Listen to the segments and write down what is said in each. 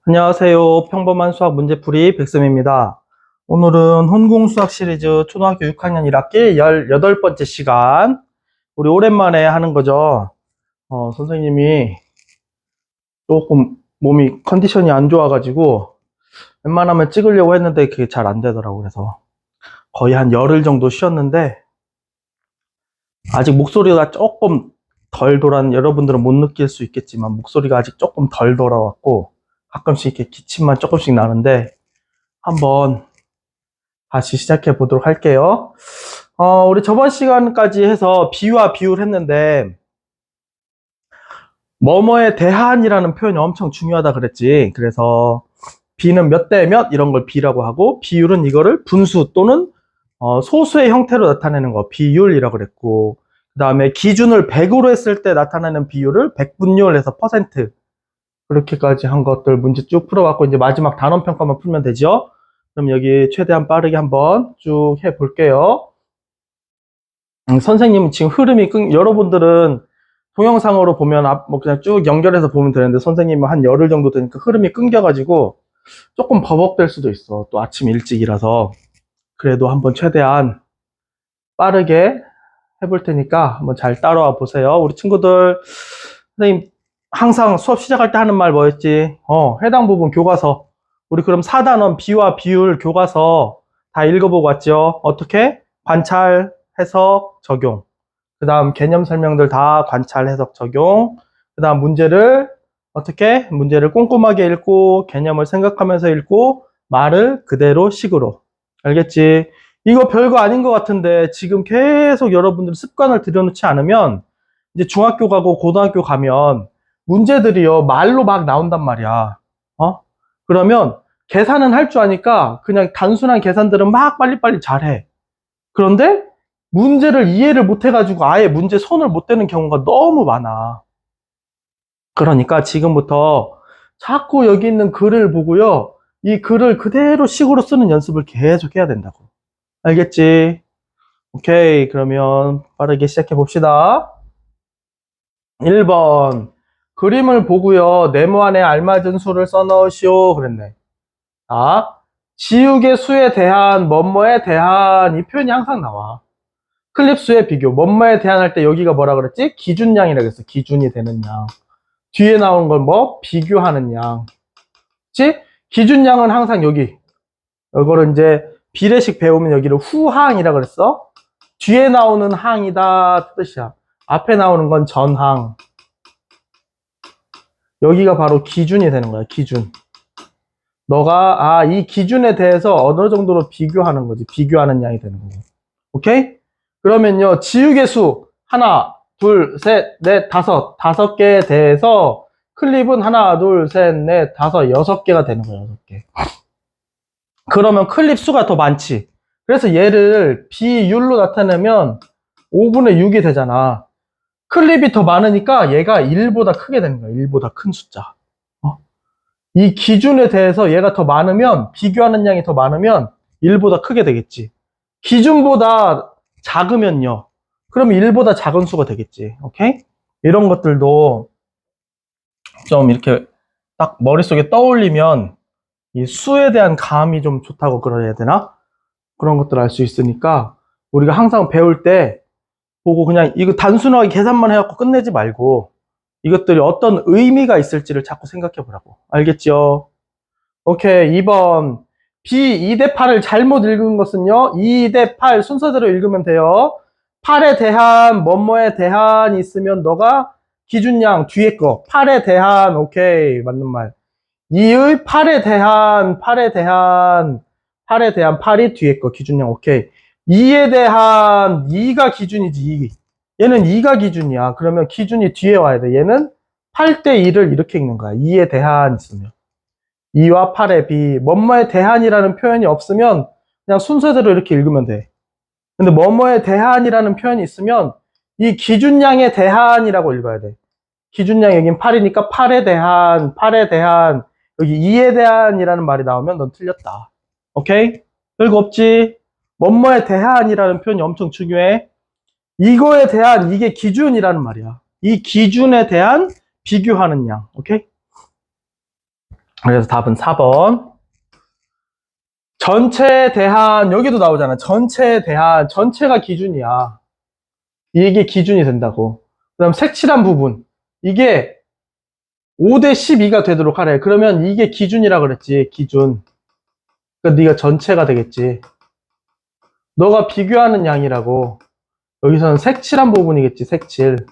안녕하세요. 평범한 수학 문제풀이 백쌤입니다. 오늘은 혼공수학 시리즈 초등학교 6학년 1학기 18번째 시간. 우리 오랜만에 하는 거죠. 선생님이 조금 몸이 컨디션이 안 좋아가지고 웬만하면 찍으려고 했는데 그게 잘 안 되더라고요. 그래서 거의 한 열흘 정도 쉬었는데 아직 목소리가 조금 덜 돌아, 여러분들은 못 느낄 수 있겠지만 목소리가 아직 조금 덜 돌아왔고 가끔씩 이렇게 기침만 조금씩 나는데 한번 다시 시작해 보도록 할게요. 우리 저번 시간까지 해서 비와 비율 했는데 뭐뭐에 대한이라는 표현이 엄청 중요하다 그랬지. 그래서 비는 몇 대 몇 이런 걸 비라고 하고 비율은 이거를 분수 또는 소수의 형태로 나타내는 거 비율이라고 그랬고 그 다음에 기준을 100으로 했을 때 나타내는 비율을 백분율에서 퍼센트 그렇게까지 한 것들 문제 쭉 풀어봤고 이제 마지막 단원 평가만 풀면 되죠. 그럼 여기 최대한 빠르게 한번 쭉 해볼게요. 선생님은 지금 흐름이 여러분들은 동영상으로 보면 뭐 그냥 쭉 연결해서 보면 되는데 선생님은 한 열흘 정도 되니까 흐름이 끊겨가지고 조금 버벅될 수도 있어. 또 아침 일찍이라서. 그래도 한번 최대한 빠르게 해볼 테니까 한번 잘 따라와 보세요. 우리 친구들, 선생님 항상 수업 시작할 때 하는 말 뭐였지? 해당 부분 교과서. 우리 그럼 4단원 비와 비율 교과서 다 읽어보고 왔죠? 어떻게? 관찰, 해석, 적용. 그 다음 개념 설명들 다 관찰, 해석, 적용. 그 다음 문제를 어떻게? 문제를 꼼꼼하게 읽고 개념을 생각하면서 읽고 말을 그대로 식으로. 알겠지? 이거 별거 아닌 것 같은데 지금 계속 여러분들 습관을 들여놓지 않으면 이제 중학교 가고 고등학교 가면 문제들이요 말로 막 나온단 말이야. 그러면 계산은 할 줄 아니까 그냥 단순한 계산들은 막 빨리빨리 잘해. 그런데 문제를 이해를 못 해가지고 아예 문제 손을 못 대는 경우가 너무 많아. 그러니까 지금부터 자꾸 여기 있는 글을 보고요. 이 글을 그대로 식으로 쓰는 연습을 계속 해야 된다고. 알겠지? 오케이. 그러면 빠르게 시작해 봅시다. 1번. 그림을 보고요. 네모 안에 알맞은 수를 써 넣으시오. 그랬네. 자, 지우개 수에 대한, 뭐뭐에 대한 이 표현이 항상 나와. 클립수의 비교. 뭐뭐에 대한 할 때 여기가 뭐라 그랬지? 기준량이라고 했어. 기준이 되는 양. 뒤에 나온 건 뭐? 비교하는 양. 그치? 기준량은 항상 여기. 이거를 이제 비례식 배우면 여기를 후항이라 그랬어. 뒤에 나오는 항이다 뜻이야. 앞에 나오는 건 전항. 여기가 바로 기준이 되는 거야. 기준. 너가 이 기준에 대해서 어느 정도로 비교하는 거지. 비교하는 양이 되는 거고. 오케이? 그러면요. 지우개 수 하나, 둘, 셋, 넷, 다섯 개에 대해서 클립은 하나, 둘, 셋, 넷, 다섯, 6개가 되는 거야. 6개. 그러면 클립 수가 더 많지. 그래서 얘를 비율로 나타내면 5분의 6이 되잖아. 클립이 더 많으니까 얘가 1보다 크게 되는 거야. 1보다 큰 숫자. 이 기준에 대해서 얘가 더 많으면, 비교하는 양이 더 많으면 1보다 크게 되겠지. 기준보다 작으면요. 그럼 1보다 작은 수가 되겠지. 오케이? 이런 것들도 좀 이렇게 딱 머릿속에 떠올리면 이 수에 대한 감이 좀 좋다고 그래야 되나? 그런 것들 알 수 있으니까 우리가 항상 배울 때 보고 그냥 이거 단순하게 계산만 해갖고 끝내지 말고 이것들이 어떤 의미가 있을지를 자꾸 생각해 보라고. 알겠죠? 오케이. 2번. B 2대 8을 잘못 읽은 것은요. 2대 8 순서대로 읽으면 돼요. 8에 대한 뭐뭐에 대한 있으면 너가 기준량 뒤에 거 8에 대한 오케이. 맞는 말. 2의 8에 대한 8이 뒤에 거 기준량 오케이. 2에 대한 2가 기준이지 2. 얘는 2가 기준이야. 그러면 기준이 뒤에 와야 돼. 얘는 8대 2를 이렇게 읽는 거야. 2에 대한 있으면. 2와 8의 비. 뭐뭐에 대한이라는 표현이 없으면 그냥 순서대로 이렇게 읽으면 돼. 근데 뭐뭐에 대한이라는 표현이 있으면 이 기준량에 대한이라고 읽어야 돼. 기준량 여긴 8이니까 8에 대한 여기 2에 대한이라는 말이 나오면 넌 틀렸다. 오케이? 별거 없지? 뭐뭐에 대한이라는 표현이 엄청 중요해. 이거에 대한 이게 기준이라는 말이야. 이 기준에 대한 비교하는 양. 오케이? 그래서 답은 4번. 전체에 대한, 여기도 나오잖아. 전체에 대한, 전체가 기준이야. 이게 기준이 된다고. 그 다음 색칠한 부분. 이게 5대 12가 되도록 하래. 그러면 이게 기준이라 그랬지. 기준. 그러니까 네가 전체가 되겠지. 너가 비교하는 양이라고. 여기서는 색칠한 부분이겠지. 색칠.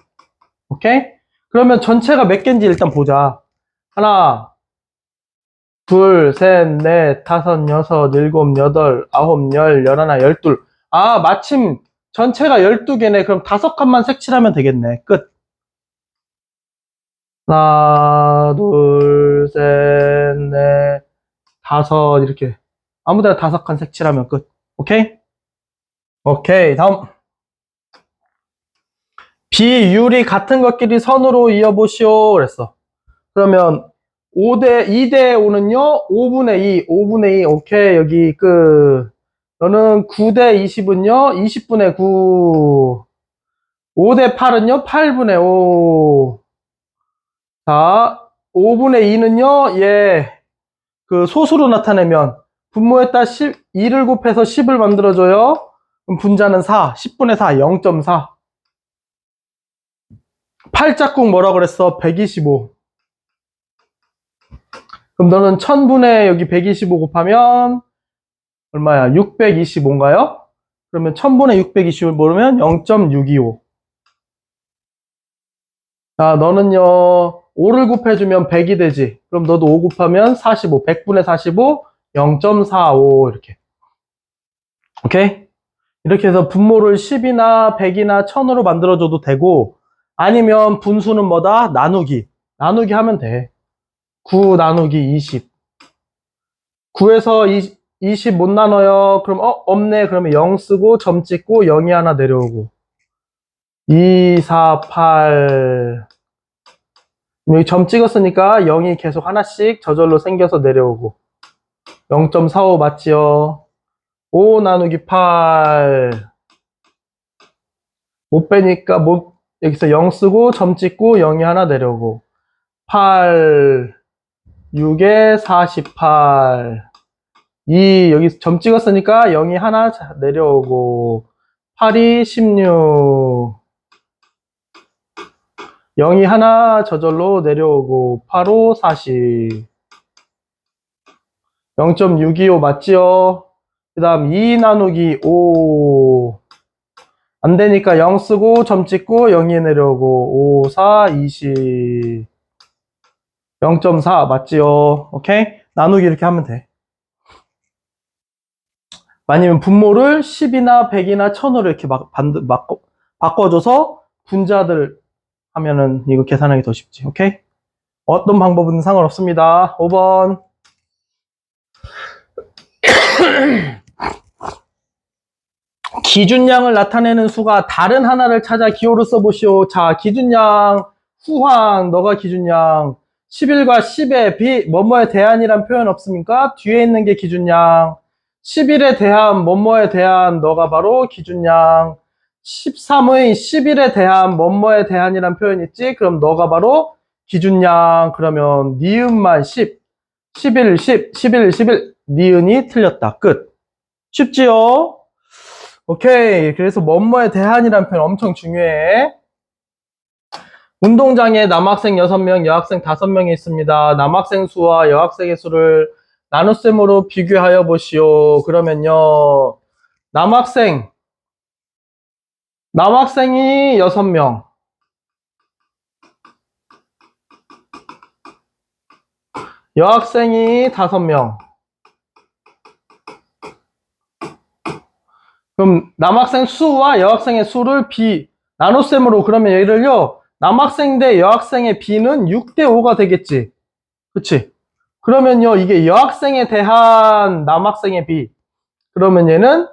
오케이? 그러면 전체가 몇 개인지 일단 보자. 하나, 둘, 셋, 넷, 다섯, 여섯, 일곱, 여덟, 아홉, 열, 열하나, 열둘. 아, 마침 전체가 12개네. 그럼 5칸만 색칠하면 되겠네. 끝. 하나, 둘, 셋, 넷, 다섯, 이렇게. 아무 데나 5칸 색칠하면 끝. 오케이? 오케이. 다음. 비율이 같은 것끼리 선으로 이어보시오. 그랬어. 그러면 2대 5는요, 5분의 2, 5분의 2, 오케이. 여기 너는 9대 20은요, 20분의 9. 5대 8은요, 8분의 5. 자, 5분의 2는요, 소수로 나타내면, 분모에다 2를 곱해서 10을 만들어줘요. 그럼 분자는 4, 10분의 4, 0.4. 8짝꿍 뭐라 그랬어? 125. 그럼 너는 1000분의 여기 125 곱하면 얼마야? 625인가요? 그러면 1000분의 625를 모르면 0.625. 자, 너는요, 5를 곱해주면 100이 되지. 그럼 너도 5 곱하면 45. 100분의 45, 0.45. 이렇게. 오케이? 이렇게 해서 분모를 10이나 100이나 1000으로 만들어줘도 되고, 아니면 분수는 뭐다? 나누기. 나누기 하면 돼. 9 나누기 20. 9에서 20 못 나눠요. 그럼, 없네. 그러면 0 쓰고, 점 찍고, 0이 하나 내려오고. 2, 4, 8. 여기 점 찍었으니까 0이 계속 하나씩 저절로 생겨서 내려오고. 0.45 맞지요? 5 나누기 8. 못 빼니까 여기서 0 쓰고, 점 찍고, 0이 하나 내려오고. 8, 6에 48. 2, 여기 점 찍었으니까 0이 하나 내려오고. 8이 16. 0이 하나 저절로 내려오고. 8, 5, 40. 0.625 맞지요? 그 다음 2 나누기 5. 안 되니까 0 쓰고 점 찍고 0이 내려오고. 5, 4, 20. 0.4 맞지요? 오케이? 나누기 이렇게 하면 돼. 아니면 분모를 10이나 100이나 1000으로 이렇게 바꿔줘서 분자들 하면은 이거 계산하기 더 쉽지. 오케이? 어떤 방법은 상관없습니다. 5번. 기준량을 나타내는 수가 다른 하나를 찾아 기호로 써보시오. 자, 기준량, 후항, 너가 기준량. 11과 10의 뭐뭐에 대한이란 표현 없습니까? 뒤에 있는 게 기준량. 11에 대한, 뭐뭐에 대한, 너가 바로 기준량. 13의 11에 대한, 뭐뭐에 대한이란 표현 있지? 그럼 너가 바로 기준량. 그러면 니은만 10, 11, 10, 11, 11. 니은이 틀렸다. 끝. 쉽지요? 오케이. 그래서 뭐뭐에 대한이라는 표현 엄청 중요해. 운동장에 남학생 6명, 여학생 5명이 있습니다. 남학생 수와 여학생의 수를 나눗셈으로 비교하여 보시오. 그러면요. 남학생이 6명. 여학생이 5명. 그럼 남학생 수와 여학생의 수를 나눗셈으로 그러면 얘를요. 남학생 대 여학생의 비는 6대 5가 되겠지. 그치? 그러면요, 이게 여학생에 대한 남학생의 비. 그러면 얘는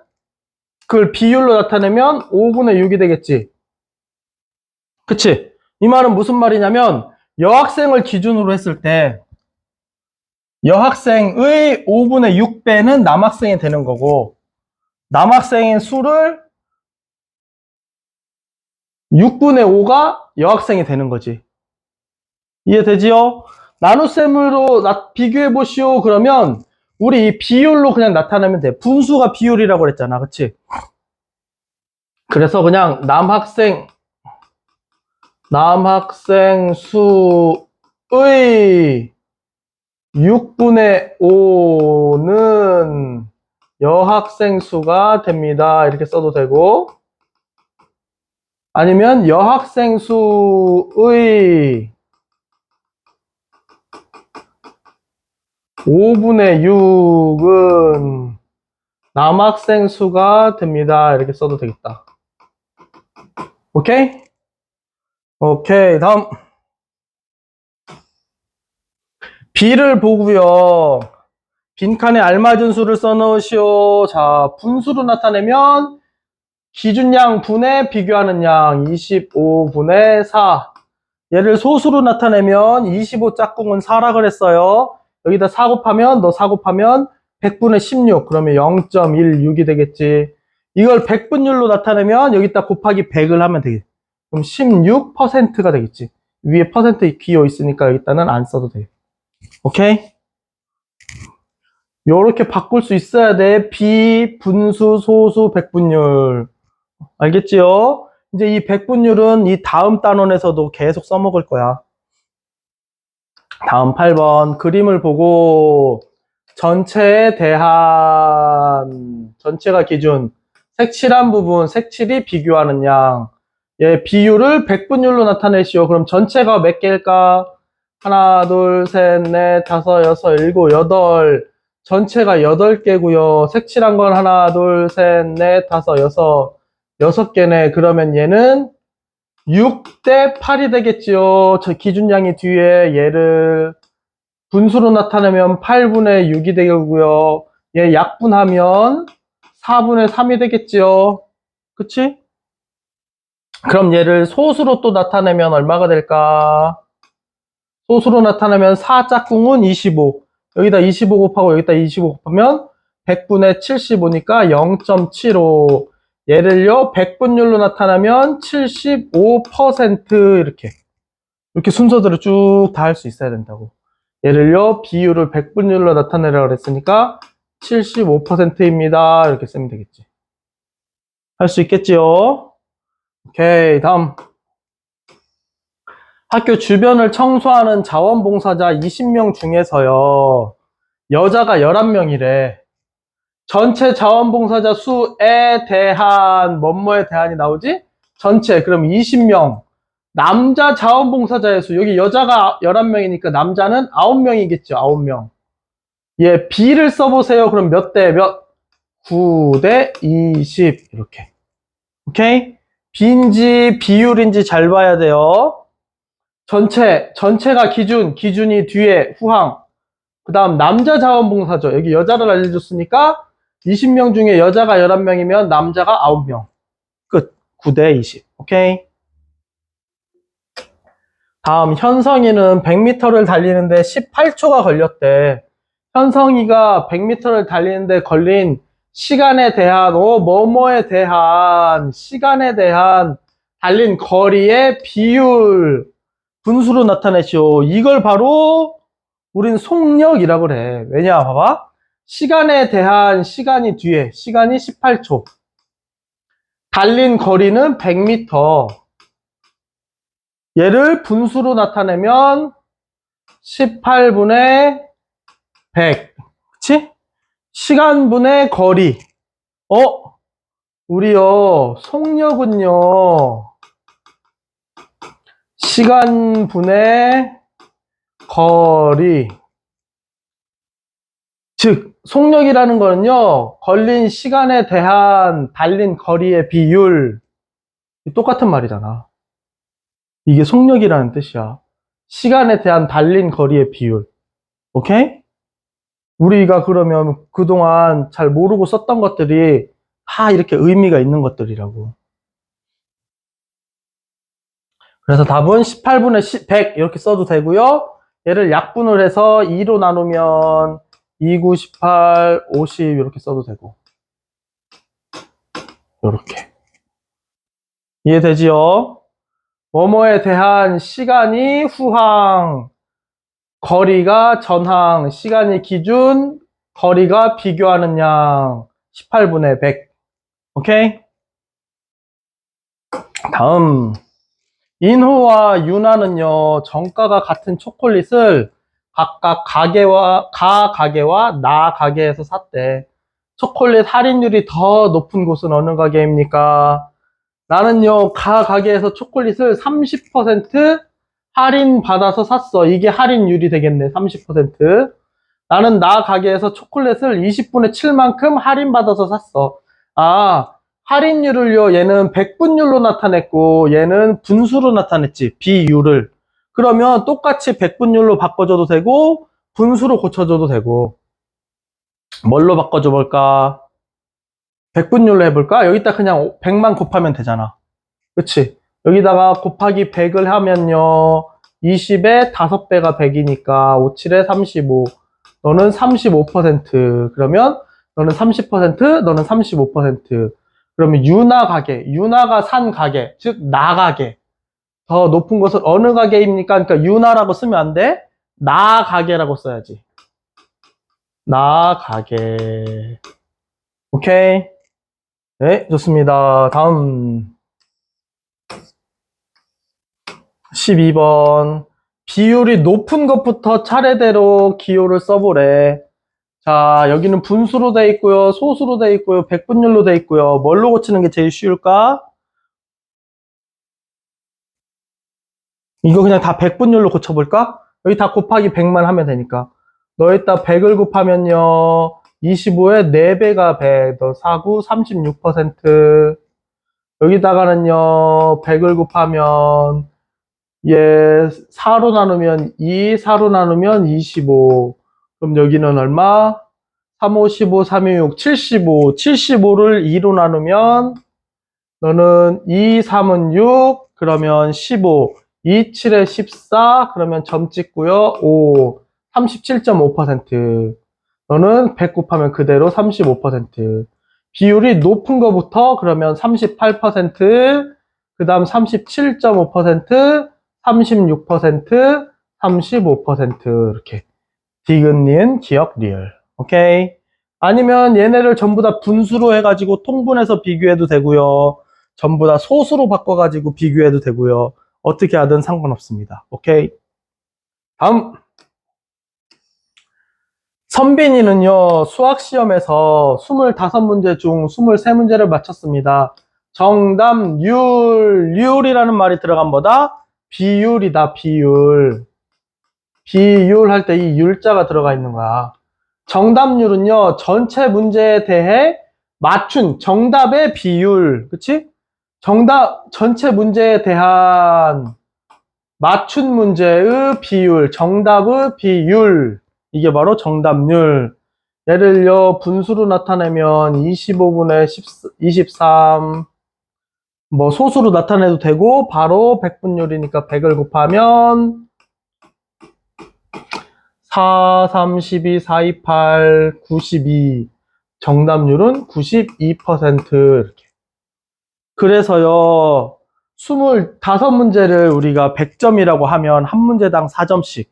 그걸 비율로 나타내면 5분의 6이 되겠지. 그치? 이 말은 무슨 말이냐면, 여학생을 기준으로 했을 때, 여학생의 5분의 6배는 남학생이 되는 거고, 남학생의 수를 6분의 5가 여학생이 되는 거지. 이해되지요? 나눗셈으로 비교해 보시오. 그러면 우리 이 비율로 그냥 나타내면 돼. 분수가 비율이라고 그랬잖아. 그치? 그래서 그냥 남학생 수의 6분의 5는 여학생 수가 됩니다. 이렇게 써도 되고, 아니면 여학생 수의 5분의 6은 남학생 수가 됩니다. 이렇게 써도 되겠다. 오케이? 오케이. 다음. B를 보고요. 빈칸에 알맞은 수를 써넣으시오. 자, 분수로 나타내면 기준양 분의 비교하는 양 25분의 4. 얘를 소수로 나타내면 25 짝꿍은 4라 그랬어요. 여기다 4 곱하면, 너 4 곱하면 100분의 16. 그러면 0.16이 되겠지. 이걸 100분율로 나타내면 여기다 곱하기 100을 하면 되겠지. 그럼 16%가 되겠지. 위에 퍼센트 기호 있으니까 여기다는 안 써도 돼. 오케이? 요렇게 바꿀 수 있어야 돼. 비, 분수, 소수, 백분율. 알겠지요? 이제 이 백분율은 이 다음 단원에서도 계속 써먹을 거야. 다음 8번. 그림을 보고 전체에 대한, 전체가 기준, 색칠한 부분, 색칠이 비교하는 양. 얘 비율을 백분율로 나타내시오. 그럼 전체가 몇 개일까? 하나, 둘, 셋, 넷, 다섯, 여섯, 일곱, 여덟. 전체가 8개고요. 색칠한 건 하나, 둘, 셋, 넷, 다섯, 여섯 개네. 그러면 얘는 6대 8이 되겠지요. 저 기준량이 뒤에 얘를 분수로 나타내면 8분의 6이 되고요. 얘 약분하면 4분의 3이 되겠지요. 그치? 그럼 얘를 소수로 또 나타내면 얼마가 될까? 소수로 나타내면 4짝꿍은 25. 여기다 25 곱하고 여기다 25 곱하면 100분의 75니까 0.75. 얘를요, 100분율로 나타나면 75% 이렇게 순서대로 쭉 다 할 수 있어야 된다고. 얘를요, 비율을 100분율로 나타내라 그랬으니까 75%입니다. 이렇게 쓰면 되겠지. 할 수 있겠지요? 오케이, 다음. 학교 주변을 청소하는 자원봉사자 20명 중에서요, 여자가 11명이래. 전체 자원봉사자 수에 대한, 뭐뭐에 대한이 나오지? 전체, 그럼 20명. 남자 자원봉사자의 수, 여기 여자가 11명이니까 남자는 9명이겠죠, 9명. 예, B를 써보세요. 그럼 몇 대 몇? 9 대 20. 이렇게. 오케이? B인지 비율인지 잘 봐야 돼요. 전체가 기준이 뒤에 후항. 그 다음 남자 자원봉사죠. 여기 여자를 알려줬으니까 20명 중에 여자가 11명이면 남자가 9명. 끝. 9대 20. 오케이? 다음 현성이는 100m를 달리는데 18초가 걸렸대. 현성이가 100m를 달리는데 걸린 시간에 대한, 뭐뭐에 대한, 시간에 대한 달린 거리의 비율, 분수로 나타내시오. 이걸 바로 우린 속력이라고 그래. 왜냐, 봐봐. 시간에 대한 시간이 뒤에, 시간이 18초. 달린 거리는 100m. 얘를 분수로 나타내면 18분의 100. 그치? 시간분의 거리. 우리요, 속력은요, 시간분의 거리. 즉, 속력이라는 거는요, 걸린 시간에 대한 달린 거리의 비율. 똑같은 말이잖아. 이게 속력이라는 뜻이야. 시간에 대한 달린 거리의 비율. 오케이? 우리가 그러면 그동안 잘 모르고 썼던 것들이 다 이렇게 의미가 있는 것들이라고. 그래서 답은 18분의 100 이렇게 써도 되고요. 얘를 약분을 해서 2로 나누면 2, 9, 18, 50 이렇게 써도 되고. 이렇게. 이해되지요? 뭐뭐에 대한 시간이 후항. 거리가 전항, 시간이 기준, 거리가 비교하는 양 18분의 100. 오케이? 다음 인호와 윤아는요 정가가 같은 초콜릿을 각각 가 가게와 나 가게에서 샀대. 초콜릿 할인율이 더 높은 곳은 어느 가게입니까? 나는요 가 가게에서 초콜릿을 30% 할인 받아서 샀어. 이게 할인율이 되겠네. 30%. 나는 나 가게에서 초콜릿을 20분의 7만큼 할인받아서 샀어. 아, 할인율을요, 얘는 백분율로 나타냈고, 얘는 분수로 나타냈지, 비율을. 그러면 똑같이 백분율로 바꿔줘도 되고, 분수로 고쳐줘도 되고, 뭘로 바꿔줘 볼까? 백분율로 해볼까? 여기다 그냥 100만 곱하면 되잖아. 그치? 여기다가 곱하기 100을 하면요, 20에 5배가 100이니까, 5, 7에 35. 너는 35%. 그러면 너는 30%, 너는 35%. 그러면 유나 가게, 유나가 산 가게, 즉 나 가게. 더 높은 것은 어느 가게입니까? 그러니까 유나라고 쓰면 안 돼. 나 가게라고 써야지. 나 가게. 오케이. 네, 좋습니다. 다음 12번. 비율이 높은 것부터 차례대로 기호를 써보래. 자, 여기는 분수로 돼 있고요. 소수로 돼 있고요. 백분율로 돼 있고요. 뭘로 고치는 게 제일 쉬울까? 이거 그냥 다 백분율로 고쳐볼까? 여기 다 곱하기 100만 하면 되니까. 너에다 100을 곱하면요. 25에 4배가 100. 너 49, 36%. 여기다가는요. 100을 곱하면 얘 4로 나누면 2, 4로 나누면 25. 그럼 여기는 얼마? 3, 5, 15, 3, 2, 6, 75. 75를 2로 나누면 너는 2, 3은 6, 그러면 15. 2, 7에 14, 그러면 점 찍고요. 5, 37.5%. 너는 100 곱하면 그대로 35%. 비율이 높은 거부터 그러면 38%, 그 다음 37.5%, 36%, 35% 이렇게. 디귿, 니은, 기억, 리을. 오케이? 아니면 얘네를 전부 다 분수로 해가지고 통분해서 비교해도 되고요. 전부 다 소수로 바꿔가지고 비교해도 되고요. 어떻게 하든 상관없습니다. 오케이? 다음. 선빈이는요, 수학시험에서 25문제 중 23문제를 맞췄습니다. 정답, 률이라는 말이 들어간 뭐다? 비율이다, 비율. 비율 할 때 이 율자가 들어가 있는 거야. 정답률은요, 전체 문제에 대해 맞춘 정답의 비율. 그치? 정답, 전체 문제에 대한 맞춘 문제의 비율, 정답의 비율. 이게 바로 정답률. 얘를요, 분수로 나타내면 25분의 23, 뭐 소수로 나타내도 되고, 바로 백분율이니까 100을 곱하면 4, 3, 12, 4, 2, 8, 92. 정답률은 92% 이렇게. 그래서요, 25문제를 우리가 100점이라고 하면 한 문제당 4점씩.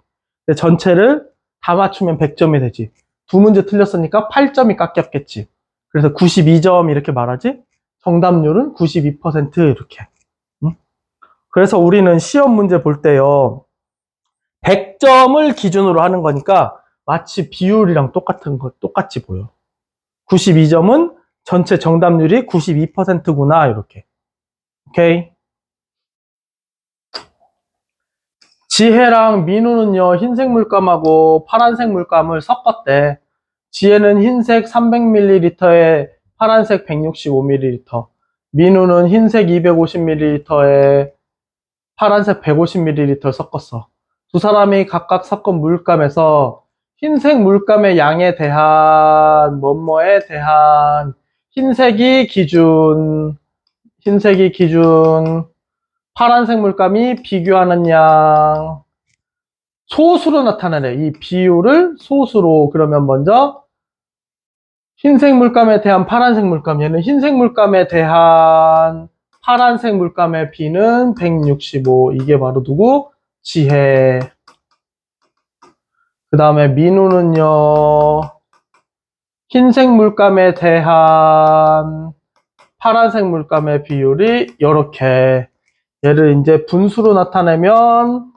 전체를 다 맞추면 100점이 되지. 두 문제 틀렸으니까 8점이 깎였겠지. 그래서 92점 이렇게 말하지? 정답률은 92% 이렇게. 응? 그래서 우리는 시험 문제 볼 때요, 100점을 기준으로 하는 거니까 마치 비율이랑 똑같이 보여. 92점은 전체 정답률이 92%구나, 이렇게. 오케이? 지혜랑 민우는요, 흰색 물감하고 파란색 물감을 섞었대. 지혜는 흰색 300ml에 파란색 165ml. 민우는 흰색 250ml에 파란색 150ml 섞었어. 두 사람이 각각 섞은 물감에서 흰색 물감의 양에 대한, 뭐뭐에 대한, 흰색이 기준, 파란색 물감이 비교하는 양, 소수로 나타내래. 이 비율을 소수로. 그러면 먼저 흰색 물감에 대한 파란색 물감, 얘는 흰색 물감에 대한 파란색 물감의 비는 165. 이게 바로 누구? 지혜. 그 다음에 민우는요, 흰색 물감에 대한 파란색 물감의 비율이 이렇게. 얘를 이제 분수로 나타내면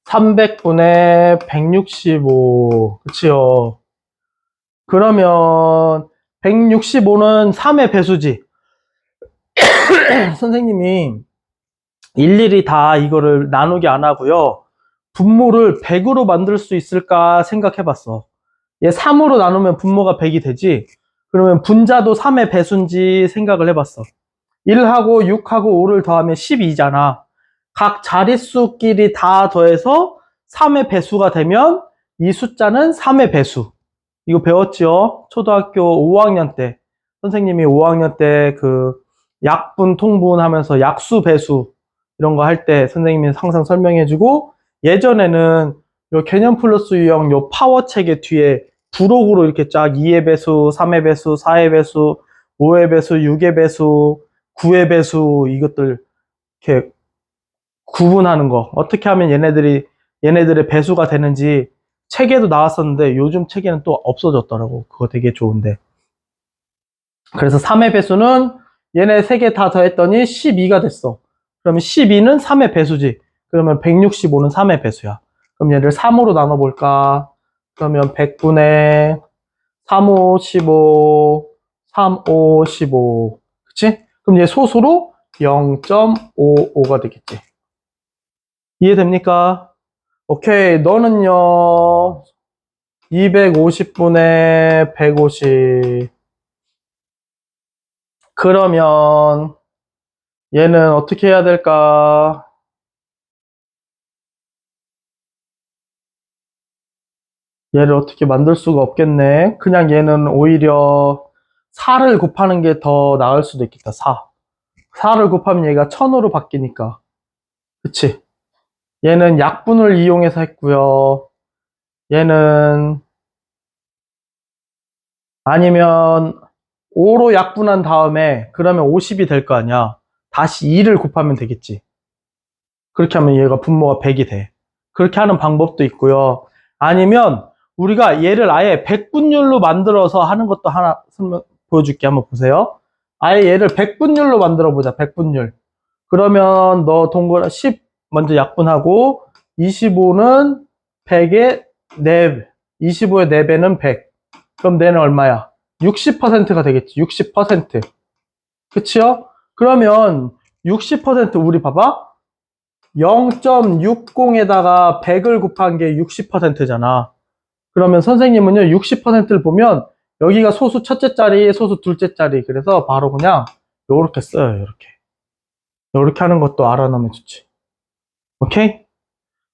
300분의 165. 그치요? 그러면 165는 3의 배수지. 선생님이 일일이 다 이거를 나누기 안 하고요. 분모를 100으로 만들 수 있을까 생각해 봤어. 얘 3으로 나누면 분모가 100이 되지. 그러면 분자도 3의 배수인지 생각을 해봤어. 1하고 6하고 5를 더하면 12잖아. 각 자릿수끼리 다 더해서 3의 배수가 되면 이 숫자는 3의 배수. 이거 배웠죠? 초등학교 5학년 때. 선생님이 5학년 때 그 약분, 통분 하면서 약수, 배수 이런 거 할 때 선생님이 항상 설명해주고, 예전에는 요 개념 플러스 유형 요 파워 책의 뒤에 부록으로 이렇게 쫙 2의 배수, 3의 배수, 4의 배수, 5의 배수, 6의 배수, 9의 배수 이것들 이렇게 구분하는 거, 어떻게 하면 얘네들의 배수가 되는지 책에도 나왔었는데 요즘 책에는 또 없어졌더라고. 그거 되게 좋은데. 그래서 3의 배수는 얘네 3개 다 더했더니 12가 됐어. 그러면 12는 3의 배수지. 그러면 165는 3의 배수야. 그럼 얘를 3으로 나눠볼까? 그러면 100분의 3, 5, 15, 3, 5, 15. 그치? 그럼 얘 소수로 0.55가 되겠지. 이해됩니까? 오케이. 너는요, 250분의 150. 그러면 얘는 어떻게 해야 될까? 얘를 어떻게 만들 수가 없겠네. 그냥 얘는 오히려 4를 곱하는 게 더 나을 수도 있겠다. 4. 4를 곱하면 얘가 1000으로 바뀌니까. 그치? 얘는 약분을 이용해서 했고요. 얘는 아니면 5로 약분한 다음에 그러면 50이 될 거 아니야. 다시 2를 곱하면 되겠지. 그렇게 하면 얘가 분모가 100이 돼. 그렇게 하는 방법도 있고요. 아니면 우리가 얘를 아예 100분율로 만들어서 하는 것도 하나 보여줄게. 한번 보세요. 아예 얘를 100분율로 만들어 보자. 100분율. 그러면 너 동그라 10 먼저 약분하고 25는 100의 4배, 25의 4배는 100. 그럼 내는 얼마야? 60%가 되겠지. 60%. 그치요? 그러면 60% 우리 봐봐. 0.60에다가 100을 곱한 게 60%잖아. 그러면 선생님은요, 60%를 보면 여기가 소수 첫째 자리, 소수 둘째 자리. 그래서 바로 그냥 요렇게 써요. 요렇게. 요렇게 하는 것도 알아놓으면 좋지. 오케이?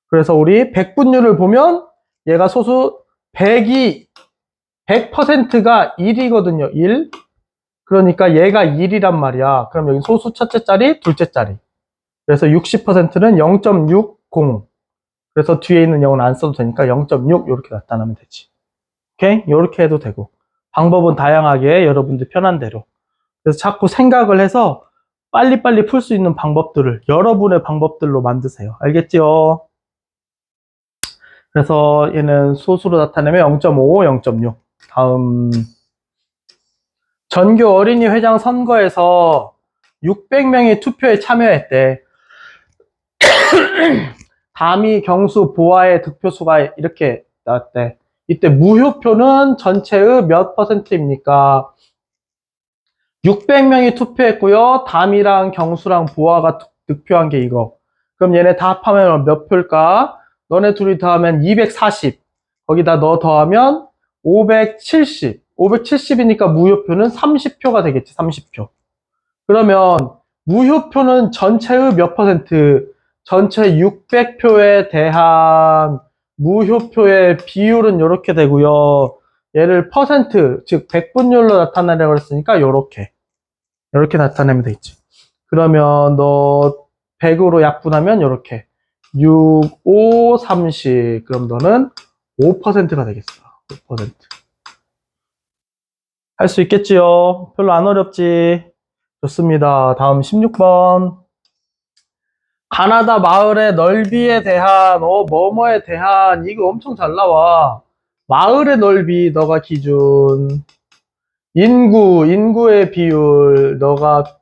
그래서 우리 100분율을 보면 얘가 소수 100이 100%가 1이거든요. 1. 그러니까 얘가 1이란 말이야. 그럼 여기 소수 첫째 자리, 둘째 자리. 그래서 60%는 0.60. 그래서 뒤에 있는 0은 안 써도 되니까 0.6 이렇게 나타나면 되지. 오케이? 이렇게 해도 되고. 방법은 다양하게 여러분들 편한 대로. 그래서 자꾸 생각을 해서 빨리빨리 풀 수 있는 방법들을 여러분의 방법들로 만드세요. 알겠죠? 그래서 얘는 소수로 나타내면 0.5, 0.6. 다음. 전교 어린이 회장 선거에서 600명이 투표에 참여했대. 담이, 경수, 보아의 득표수가 이렇게 나왔대. 이때 무효표는 전체의 몇 %입니까? 600명이 투표했고요. 담이랑 경수랑 보아가 득표한 게 이거. 그럼 얘네 다 합하면 몇 표일까? 너네 둘이 더하면 240. 거기다 너 더하면 570. 570이니까 무효표는 30표가 되겠지. 30표. 그러면 무효표는 전체의 몇 %? 전체 600표에 대한 무효표의 비율은 이렇게 되고요. 얘를 퍼센트, 즉 100분율로 나타내려고 했으니까 이렇게 나타내면 되겠지. 그러면 너 100으로 약분하면 이렇게 6, 5, 30. 그럼 너는 5%가 되겠어. 5%. 할 수 있겠지요? 별로 안 어렵지? 좋습니다. 다음 16번. 가나다 마을의 넓이에 대한, 뭐뭐에 대한, 이거 엄청 잘 나와. 마을의 넓이, 너가 기준. 인구의 비율,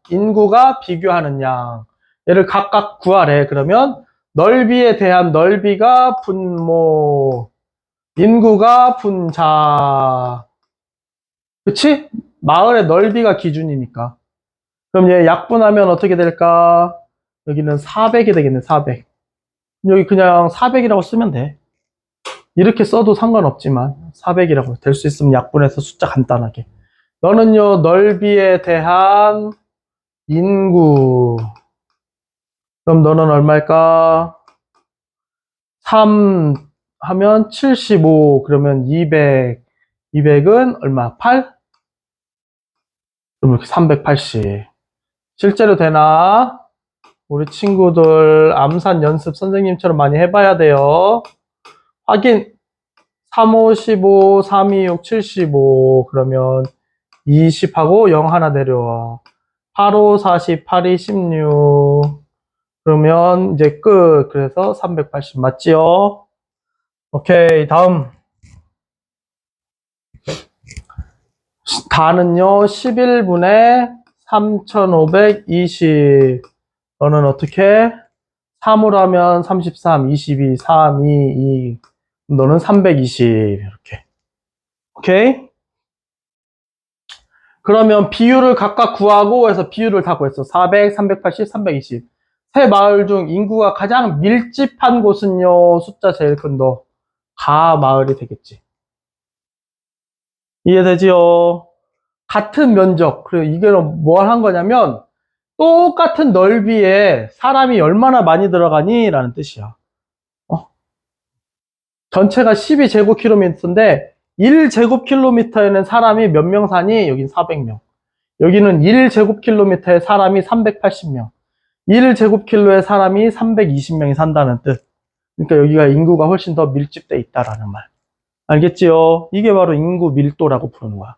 인구가 비교하는 양. 얘를 각각 구하래. 그러면 넓이에 대한 넓이가 분모, 인구가 분자. 그치? 마을의 넓이가 기준이니까. 그럼 얘 약분하면 어떻게 될까? 여기는 400이 되겠네, 400. 여기 그냥 400이라고 쓰면 돼. 이렇게 써도 상관없지만 400이라고 될 수 있으면 약분해서 숫자 간단하게. 너는요, 넓이에 대한 인구. 그럼 너는 얼마일까? 3 하면 75. 그러면 200. 200은 얼마? 8? 그럼 이렇게 380. 실제로 되나? 우리 친구들 암산 연습 선생님처럼 많이 해봐야 돼요. 확인. 3, 5, 15, 3, 2, 6, 75. 그러면 20하고 0 하나 내려와. 8, 5, 40, 8, 2, 16. 그러면 이제 끝. 그래서 380 맞지요? 오케이. 다음. 다는요, 11분의 3520. 너는 어떻게? 3으로 하면 33, 22, 3, 2, 2. 너는 320. 이렇게. 오케이? 그러면 비율을 각각 구하고 해서 비율을 다 구했어. 400, 380, 320. 세 마을 중 인구가 가장 밀집한 곳은요, 숫자 제일 큰 너. 가 마을이 되겠지. 이해되지요? 같은 면적. 그리고 이게 뭘 한 거냐면, 똑같은 넓이에 사람이 얼마나 많이 들어가니? 라는 뜻이야. 전체가 12제곱킬로미터인데, 1제곱킬로미터에는 사람이 몇 명 사니? 여긴 400명. 여기는 1제곱킬로미터에 사람이 380명. 1제곱킬로에 사람이 320명이 산다는 뜻. 그러니까 여기가 인구가 훨씬 더 밀집돼 있다라는 말. 알겠지요? 이게 바로 인구 밀도라고 부르는 거야.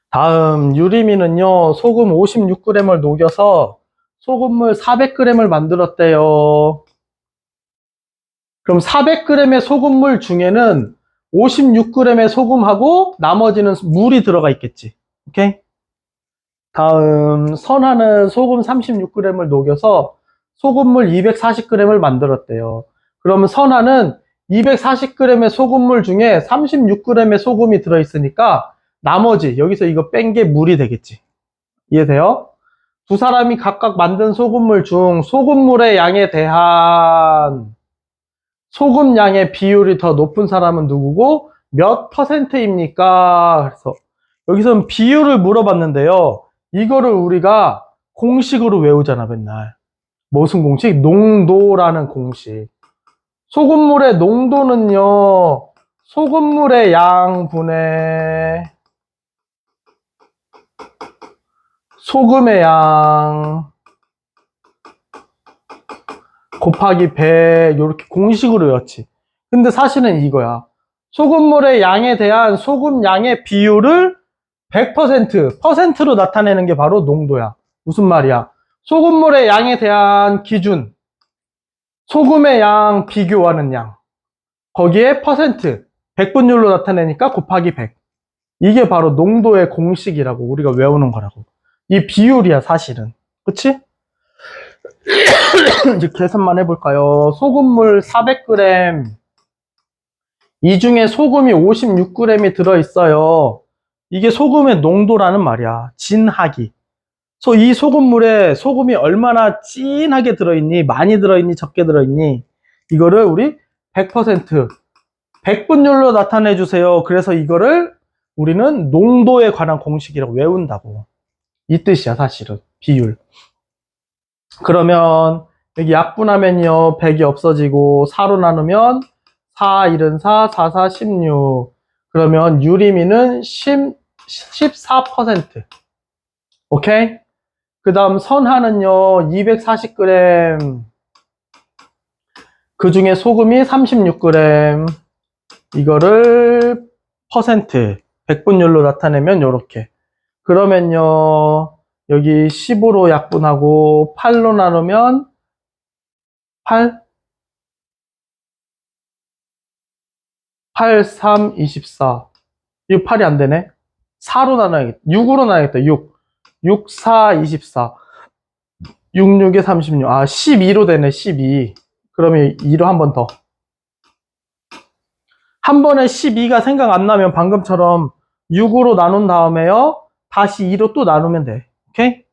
다음 유리미는요, 소금 56g을 녹여서 소금물 400g을 만들었대요. 그럼 400g의 소금물 중에는 56g의 소금하고 나머지는 물이 들어가 있겠지. 오케이? 다음 선하는 소금 36g을 녹여서 소금물 240g을 만들었대요. 그러면 선하는 240g의 소금물 중에 36g의 소금이 들어있으니까 나머지 여기서 이거 뺀 게 물이 되겠지. 이해돼요? 두 사람이 각각 만든 소금물 중 소금물의 양에 대한 소금 양의 비율이 더 높은 사람은 누구고 몇 퍼센트입니까? 그래서 여기서는 비율을 물어봤는데요. 이거를 우리가 공식으로 외우잖아, 맨날. 무슨 공식? 농도라는 공식. 소금물의 농도는요, 소금물의 양분의 소금의 양 곱하기 100 이렇게 공식으로 외웠지. 근데 사실은 이거야. 소금물의 양에 대한 소금 양의 비율을 100% 퍼센트로 나타내는 게 바로 농도야. 무슨 말이야? 소금물의 양에 대한 기준, 소금의 양 비교하는 양, 거기에 퍼센트 100분율로 나타내니까 곱하기 100. 이게 바로 농도의 공식이라고 우리가 외우는 거라고. 이 비율이야 사실은. 그치? 이제 계산만 해볼까요? 소금물 400g, 이 중에 소금이 56g이 들어있어요. 이게 소금의 농도라는 말이야. 진하기. 이 소금물에 소금이 얼마나 진하게 들어있니? 많이 들어있니? 적게 들어있니? 이거를 우리 100%, 100분율로 나타내 주세요. 그래서 이거를 우리는 농도에 관한 공식이라고 외운다고. 이 뜻이야, 사실은. 비율. 그러면 여기 약분하면요, 100이 없어지고 4로 나누면 4, 1은 4, 4, 4, 16. 그러면 유리미는 14%. 오케이? 그 다음 선하는요, 240g. 그 중에 소금이 36g. 이거를 퍼센트, 100분율로 나타내면 요렇게. 그러면요, 여기 15로 약분하고 8로 나누면 8, 8, 3, 24. 이거 8이 안 되네. 4로 나눠야겠다. 6으로 나눠야겠다. 6. 6, 4, 24. 6, 6에 36. 아, 12로 되네. 12. 그러면 2로 한 번 더. 한 번에 12가 생각 안 나면 방금처럼 6으로 나눈 다음에요. 다시 2로 또 나누면 돼. 오케이?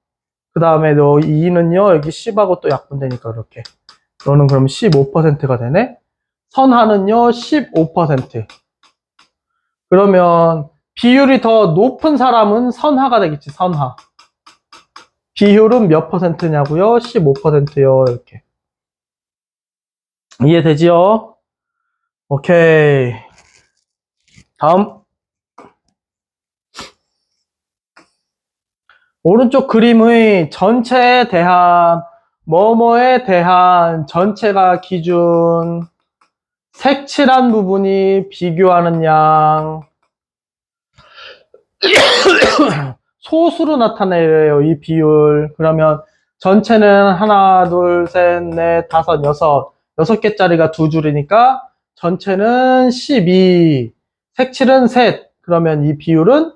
그 다음에 너 2는요. 여기 10하고 또 약분되니까 이렇게. 너는 그럼 15%가 되네. 선하는요. 15%. 그러면 비율이 더 높은 사람은 선하가 되겠지. 선하. 비율은 몇 퍼센트냐고요? 15%요. 이렇게. 이해되지요? 오케이. 다음. 오른쪽 그림의 전체에 대한 뭐뭐에 대한 전체가 기준, 색칠한 부분이 비교하는 양, 소수로 나타내요. 이 비율. 그러면 전체는 하나, 둘, 셋, 넷, 다섯, 여섯. 6개짜리가 두 줄이니까 전체는 12. 색칠은 셋. 그러면 이 비율은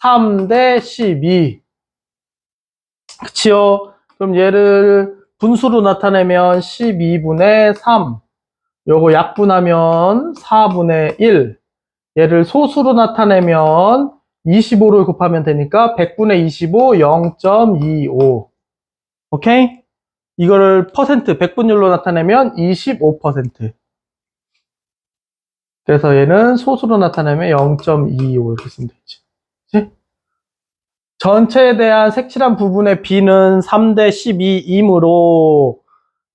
3대 12. 그치요? 그럼 얘를 분수로 나타내면 12분의 3. 요거 약분하면 4분의 1. 얘를 소수로 나타내면 25를 곱하면 되니까 100분의 25, 0.25. 오케이? 이거를 퍼센트, 백분율로 나타내면 25%. 그래서 얘는 소수로 나타내면 0.25 이렇게 쓰면 되지. 그치? 전체에 대한 색칠한 부분의 B는 3대 12이므로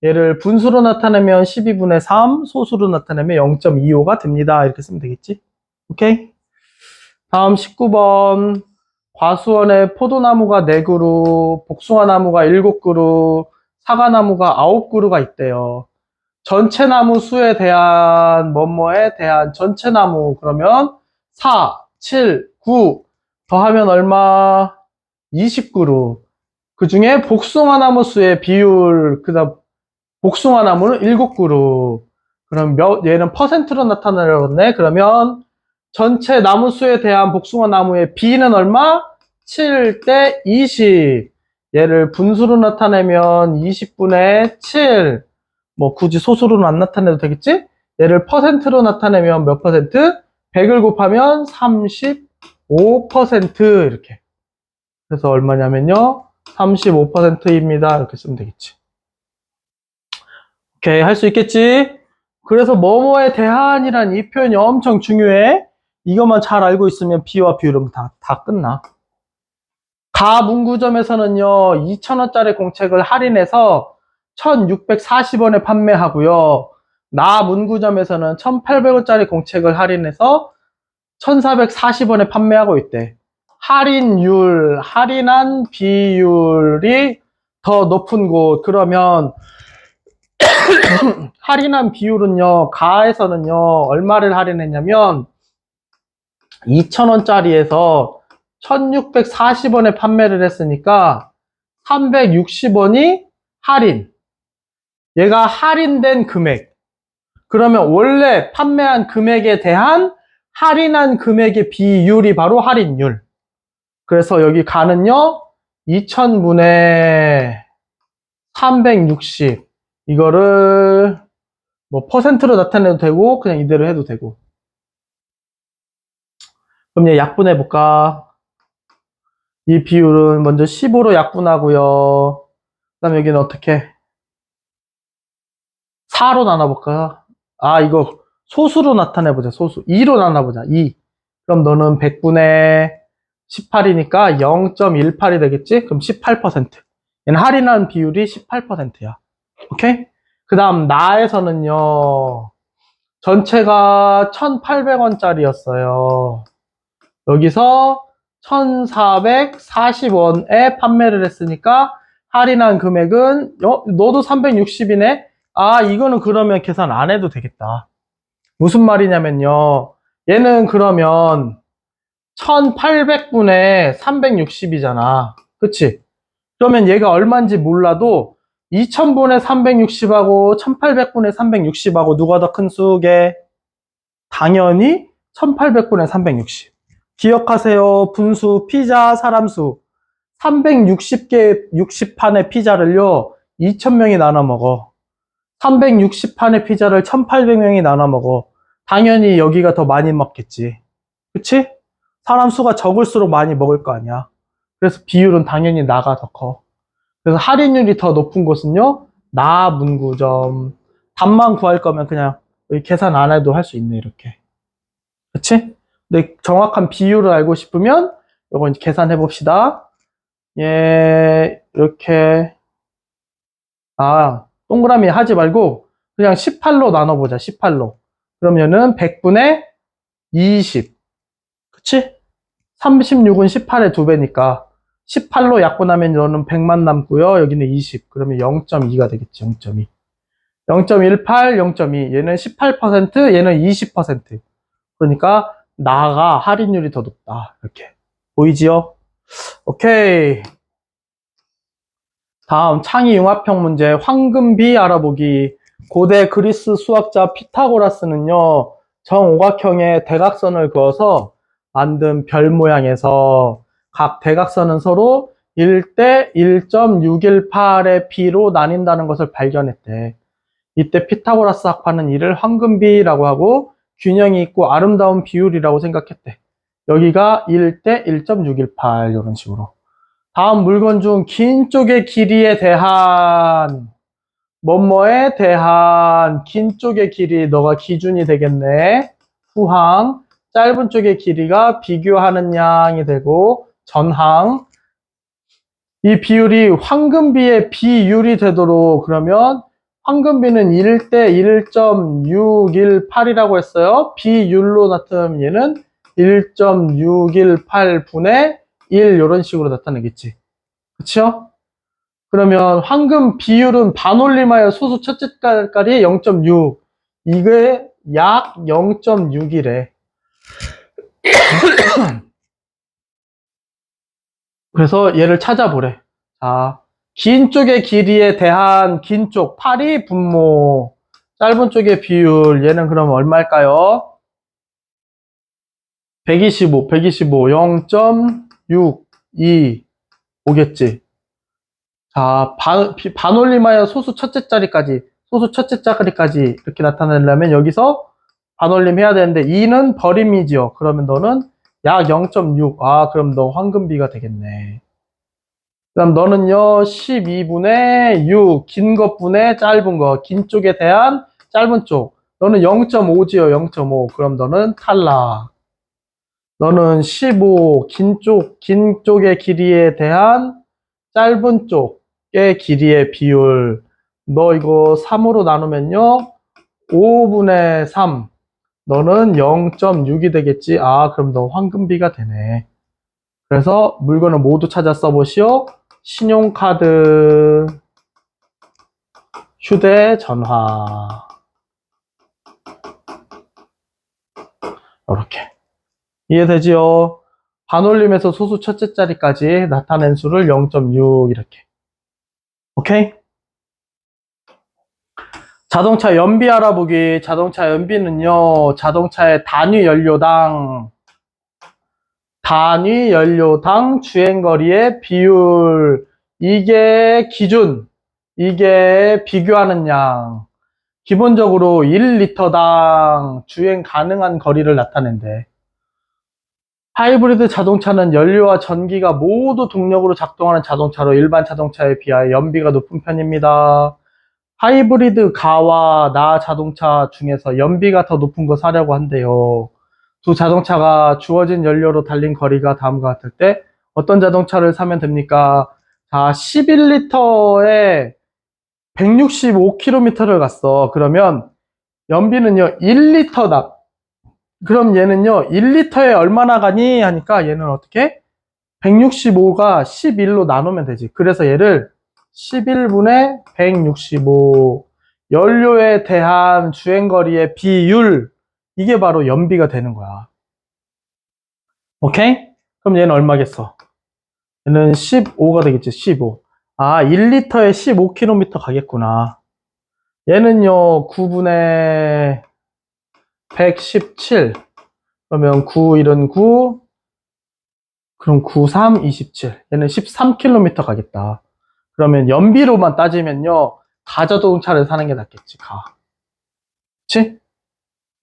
얘를 분수로 나타내면 12분의 3, 소수로 나타내면 0.25가 됩니다. 이렇게 쓰면 되겠지? 오케이? 다음 19번. 과수원에 포도나무가 4그루, 복숭아나무가 7그루, 사과나무가 9그루가 있대요. 전체 나무 수에 대한 뭐뭐에 대한 전체 나무 그러면 4, 7, 9 더하면 얼마? 20그루. 그 중에 복숭아나무 수의 비율, 그 다음 복숭아나무는 7그루. 그럼 얘는 퍼센트로 나타내려고 했네. 그러면 전체 나무 수에 대한 복숭아나무의 비는 얼마? 7대 20. 얘를 분수로 나타내면 20분의 7. 뭐 굳이 소수로는 안 나타내도 되겠지? 얘를 퍼센트로 나타내면 몇 퍼센트? 100을 곱하면 35% 이렇게. 그래서 얼마냐면요. 35%입니다. 이렇게 쓰면 되겠지. 오케이, 할 수 있겠지? 그래서 뭐뭐에 대한이란 이 표현이 엄청 중요해. 이것만 잘 알고 있으면 비와 비율은 다 끝나. 가 문구점에서는요, 2,000원짜리 공책을 할인해서 1,640원에 판매하고요. 나 문구점에서는 1,800원짜리 공책을 할인해서 1,440원에 판매하고 있대. 할인율, 할인한 비율이 더 높은 곳. 그러면 할인한 비율은요, 가에서는요, 얼마를 할인했냐면 2,000원짜리에서 1,640원에 판매를 했으니까 360원이 할인. 얘가 할인된 금액. 그러면 원래 판매한 금액에 대한 할인한 금액의 비율이 바로 할인율. 그래서 여기 가는요, 2,000분의 360. 이거를 뭐 퍼센트로 나타내도 되고 그냥 이대로 해도 되고. 그럼 얘 약분해 볼까? 이 비율은 먼저 15로 약분하고요. 그 다음에 여기는 어떻게? 4로 나눠볼까? 아, 이거 소수로 나타내보자. 소수. 2로 나눠보자. 2. 그럼 너는 100분의 18이니까 0.18이 되겠지? 그럼 18%. 얘는 할인한 비율이 18%야. 오케이? 그 다음 나에서는요. 전체가 1,800원짜리였어요. 여기서 1,440원에 판매를 했으니까 할인한 금액은 너도 360이네? 아, 이거는 그러면 계산 안 해도 되겠다. 무슨 말이냐면요. 얘는 그러면 1,800분의 360이잖아. 그치? 그러면 얘가 얼마인지 몰라도 2000분의 360하고 1800분의 360하고 누가 더 큰 수게? 당연히 1800분의 360. 기억하세요. 분수, 피자, 사람 수. 360개, 60판의 피자를요, 2000명이 나눠 먹어. 360판의 피자를 1800명이 나눠 먹어. 당연히 여기가 더 많이 먹겠지. 그치? 사람 수가 적을수록 많이 먹을 거 아니야. 그래서 비율은 당연히 나가 더 커. 그래서 할인율이 더 높은 곳은요, 나 문구점. 답만 구할 거면 그냥 여기 계산 안 해도 할 수 있네, 이렇게. 그치? 근데 정확한 비율을 알고 싶으면 이거 이제 계산해 봅시다. 예, 이렇게. 동그라미 하지 말고 그냥 18로 나눠보자, 18로. 그러면은 100분의 20. 그치? 36은 18의 2배니까 18로 약분하면 너는 100만 남고요. 여기는 20. 그러면 0.2가 되겠지. 0.2. 0.18, 0.2. 얘는 18%, 얘는 20%. 그러니까 나가 할인율이 더 높다. 이렇게. 보이지요? 오케이. 다음 창의 융합형 문제 황금비 알아보기. 고대 그리스 수학자 피타고라스는요. 정오각형의 대각선을 그어서 만든 별 모양에서 각 대각선은 서로 1대 1.618의 비로 나뉜다는 것을 발견했대. 이때 피타고라스 학파는 이를 황금비라고 하고 균형이 있고 아름다운 비율이라고 생각했대. 여기가 1대 1.618 이런 식으로. 다음 물건 중 긴 쪽의 길이에 대한 뭐뭐에 대한 긴 쪽의 길이 너가 기준이 되겠네. 후항. 짧은 쪽의 길이가 비교하는 양이 되고 전항. 이 비율이 황금비의 비율이 되도록 그러면 황금비는 1대 1.618이라고 했어요. 비율로 나타내면 얘는 1.618분의 1 이런 식으로 나타내겠지. 그쵸? 그러면 황금 비율은 반올림하여 소수 첫째 깔깔이 0.6. 이게 약 0.6이래. 그래서 얘를 찾아보래. 자, 긴 쪽의 길이에 대한 긴 쪽, 파리 분모. 짧은 쪽의 비율, 얘는 그럼 얼마일까요? 125, 0.62 오겠지. 자, 반올림하여 소수 첫째 자리까지, 소수 첫째 자리까지 이렇게 나타내려면 여기서 반올림 해야 되는데 2는 버림이지요. 그러면 너는 약 0.6. 그럼 너 황금비가 되겠네. 그럼 너는요, 12분의 6, 긴 것분의 짧은 거, 긴 쪽에 대한 짧은 쪽. 너는 0.5지요, 0.5. 그럼 너는 탈락. 너는 15, 긴 쪽의 길이에 대한 짧은 쪽의 길이의 비율. 너 이거 3으로 나누면요, 5분의 3. 너는 0.6이 되겠지. 그럼 너 황금비가 되네. 그래서 물건을 모두 찾아 써보시오. 신용카드, 휴대전화. 이렇게. 이해되지요? 반올림에서 소수 첫째 자리까지 나타낸 수를 0.6 이렇게. 오케이? 자동차 연비 알아보기. 자동차 연비는요, 자동차의 단위 연료당 주행거리의 비율. 이게 기준. 이게 비교하는 양. 기본적으로 1리터당 주행 가능한 거리를 나타낸대. 하이브리드 자동차는 연료와 전기가 모두 동력으로 작동하는 자동차로 일반 자동차에 비하여 연비가 높은 편입니다. 하이브리드 가와 나 자동차 중에서 연비가 더 높은 거 사려고 한대요. 두 자동차가 주어진 연료로 달린 거리가 다음과 같을 때 어떤 자동차를 사면 됩니까? 자, 11리터에 165km를 갔어. 그러면 연비는요, 1리터당. 그럼 얘는요, 1리터에 얼마나 가니? 하니까 얘는 어떻게? 165가 11로 나누면 되지. 그래서 얘를 11분의 165. 연료에 대한 주행거리의 비율. 이게 바로 연비가 되는 거야. 오케이? 그럼 얘는 얼마겠어? 얘는 15가 되겠지, 15. 아, 1리터에 15km 가겠구나. 얘는요, 9분의 117. 그러면 9, 1은 9. 그럼 9, 3, 27. 얘는 13km 가겠다. 그러면 연비로만 따지면요, 가자동차를 사는 게 낫겠지, 가. 그치?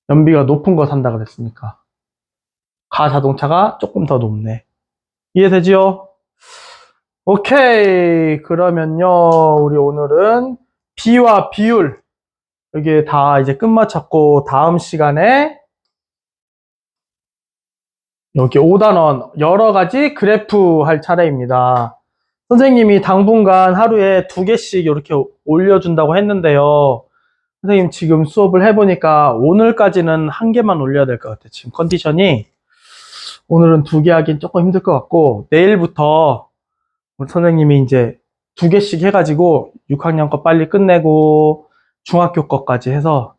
연비가 높은 거 산다 그랬으니까. 가자동차가 조금 더 높네. 이해되지요? 오케이. 그러면요, 우리 오늘은 비와 비율, 여기 다 이제 끝마쳤고, 다음 시간에 여기 5단원 여러 가지 그래프 할 차례입니다. 선생님이 당분간 하루에 2개씩 이렇게 올려준다고 했는데요. 선생님 지금 수업을 해보니까 오늘까지는 1개만 올려야 될 것 같아요. 지금 컨디션이 오늘은 2개 하긴 조금 힘들 것 같고 내일부터 우리 선생님이 이제 2개씩 해가지고 6학년 거 빨리 끝내고 중학교 거까지 해서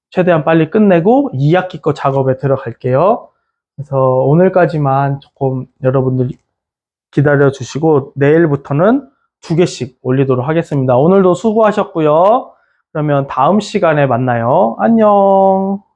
최대한 빨리 끝내고 2학기 거 작업에 들어갈게요. 그래서 오늘까지만 조금 여러분들 기다려 주시고 내일부터는 2개씩 올리도록 하겠습니다. 오늘도 수고하셨고요. 그러면 다음 시간에 만나요. 안녕.